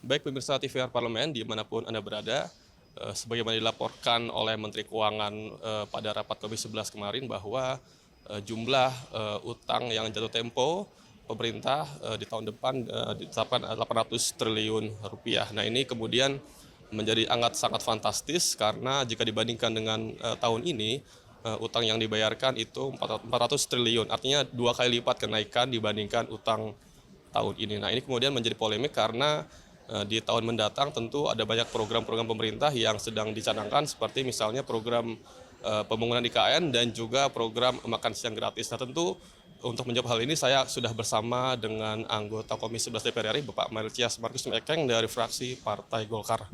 Baik pemirsa TVR Parlemen dimanapun Anda berada, sebagaimana dilaporkan oleh Menteri Keuangan pada rapat Komisi 11 kemarin bahwa jumlah utang yang jatuh tempo pemerintah di tahun depan ditetapkan 800 triliun rupiah. Nah ini kemudian menjadi sangat fantastis karena jika dibandingkan dengan tahun ini, utang yang dibayarkan itu 400 triliun, artinya 2 kali lipat kenaikan dibandingkan utang tahun ini. Nah ini kemudian menjadi polemik karena di tahun mendatang tentu ada banyak program-program pemerintah yang sedang dicanangkan seperti misalnya program pembangunan IKN dan juga program makan siang gratis. Nah tentu untuk menjawab hal ini saya sudah bersama dengan anggota Komisi 11 DPR RI Bapak Martias Markus Mekeng dari fraksi Partai Golkar.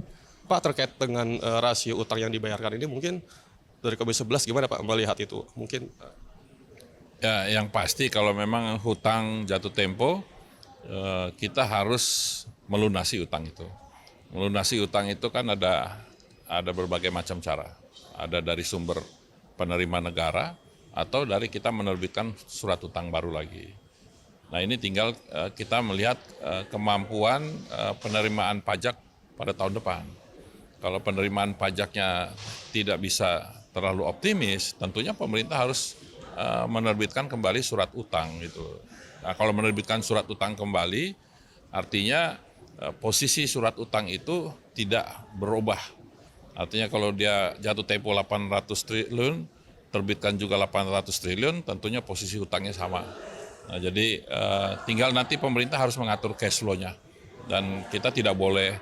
Pak, terkait dengan rasio utang yang dibayarkan ini mungkin dari Komisi 11 gimana Pak melihat itu? Mungkin Ya, yang pasti kalau memang hutang jatuh tempo, kita harus melunasi utang itu. Melunasi utang itu kan ada berbagai macam cara. Ada dari sumber penerima negara atau dari kita menerbitkan surat utang baru lagi. Nah ini tinggal kita melihat kemampuan penerimaan pajak pada tahun depan. Kalau penerimaan pajaknya tidak bisa terlalu optimis, tentunya pemerintah harus menerbitkan kembali surat utang gitu. Nah, kalau menerbitkan surat utang kembali, artinya posisi surat utang itu tidak berubah. Artinya kalau dia jatuh tempo 800 triliun, terbitkan juga 800 triliun, tentunya posisi utangnya sama. Nah, jadi tinggal nanti pemerintah harus mengatur cash flow-nya. Dan kita tidak boleh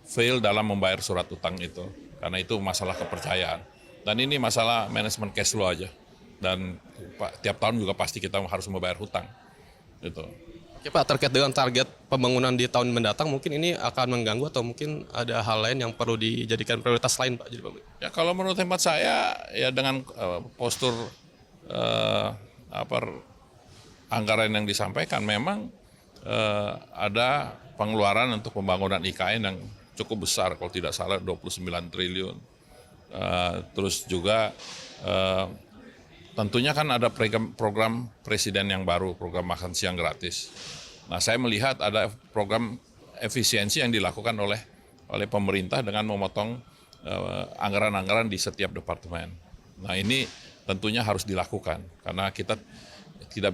fail dalam membayar surat utang itu. Karena itu masalah kepercayaan. Dan ini masalah manajemen cash flow aja. Dan tiap tahun juga pasti kita harus membayar hutang. Gitu. Oke Pak, terkait dengan target pembangunan di tahun mendatang mungkin ini akan mengganggu atau mungkin ada hal lain yang perlu dijadikan prioritas lain Pak? Ya kalau menurut hemat saya ya dengan postur anggaran yang disampaikan memang ada pengeluaran untuk pembangunan IKN yang cukup besar kalau tidak salah 29 triliun. Terus juga tentunya kan ada program presiden yang baru, program makan siang gratis. Nah saya melihat ada program efisiensi yang dilakukan oleh pemerintah dengan memotong anggaran-anggaran di setiap departemen. Nah ini tentunya harus dilakukan karena kita tidak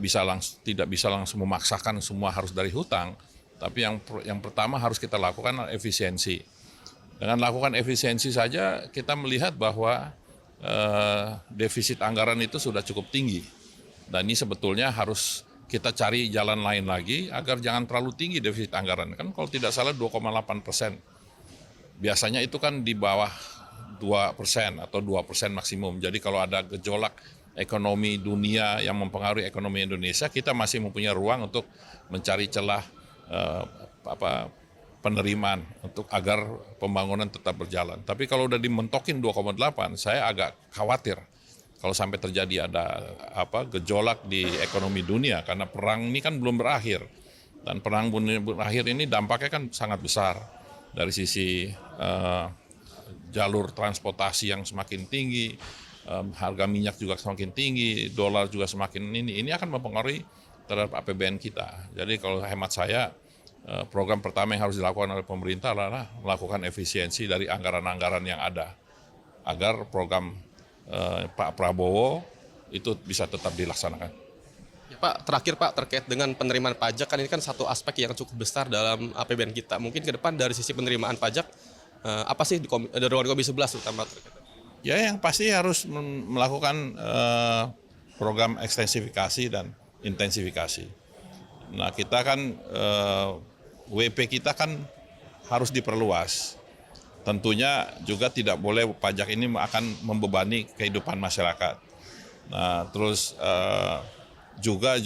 bisa langsung memaksakan semua harus dari hutang, tapi yang pertama harus kita lakukan adalah efisiensi. Dengan lakukan efisiensi saja kita melihat bahwa defisit anggaran itu sudah cukup tinggi. Dan ini sebetulnya harus kita cari jalan lain lagi agar jangan terlalu tinggi defisit anggaran. Kan kalau tidak salah 2,8%. Biasanya itu kan di bawah 2% atau 2% maksimum. Jadi kalau ada gejolak ekonomi dunia yang mempengaruhi ekonomi Indonesia, kita masih mempunyai ruang untuk mencari celah penerimaan untuk agar pembangunan tetap berjalan. Tapi kalau udah dimentokin 2,8, saya agak khawatir kalau sampai terjadi ada gejolak di ekonomi dunia karena perang ini kan belum berakhir. Dan perang berakhir ini dampaknya kan sangat besar dari sisi jalur transportasi yang semakin tinggi, harga minyak juga semakin tinggi, dolar juga semakin ini akan mempengaruhi terhadap APBN kita. Jadi kalau hemat saya, program pertama yang harus dilakukan oleh pemerintah adalah melakukan efisiensi dari anggaran-anggaran yang ada agar program Pak Prabowo itu bisa tetap dilaksanakan. Ya, Pak, terakhir Pak terkait dengan penerimaan pajak kan ini kan satu aspek yang cukup besar dalam APBN kita. Mungkin ke depan dari sisi penerimaan pajak apa sih dari Komisi 11 terutama terkait? Ya yang pasti harus melakukan program ekstensifikasi dan intensifikasi. Nah kita kan WP kita kan harus diperluas. Tentunya juga tidak boleh pajak ini akan membebani kehidupan masyarakat. Nah terus juga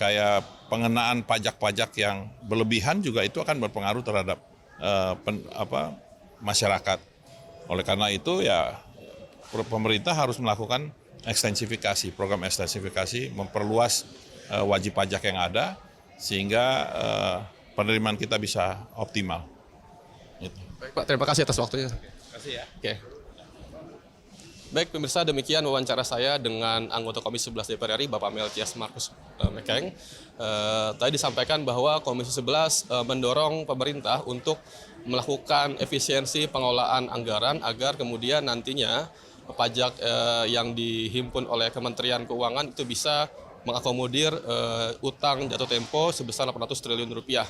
kayak pengenaan pajak-pajak yang berlebihan juga itu akan berpengaruh terhadap masyarakat. Oleh karena itu ya pemerintah harus melakukan ekstensifikasi, program ekstensifikasi, memperluas wajib pajak yang ada sehingga penerimaan kita bisa optimal. Baik Pak, terima kasih atas waktunya. Terima kasih ya. Oke. Baik pemirsa, demikian wawancara saya dengan anggota Komisi 11 DPR RI, Bapak Melkias Markus Mekeng. Tadi disampaikan bahwa Komisi 11 mendorong pemerintah untuk melakukan efisiensi pengelolaan anggaran agar kemudian nantinya pajak yang dihimpun oleh Kementerian Keuangan itu bisa mengakomodir utang jatuh tempo sebesar 800 triliun rupiah.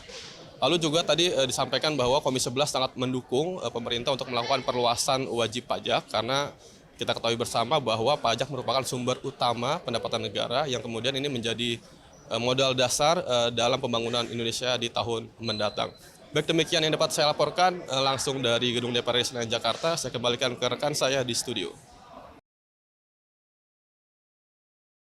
Lalu juga tadi disampaikan bahwa Komisi 11 sangat mendukung pemerintah untuk melakukan perluasan wajib pajak karena kita ketahui bersama bahwa pajak merupakan sumber utama pendapatan negara yang kemudian ini menjadi modal dasar dalam pembangunan Indonesia di tahun mendatang. Baik, demikian yang dapat saya laporkan langsung dari Gedung DPR RI Senayan Jakarta. Saya kembalikan ke rekan saya di studio.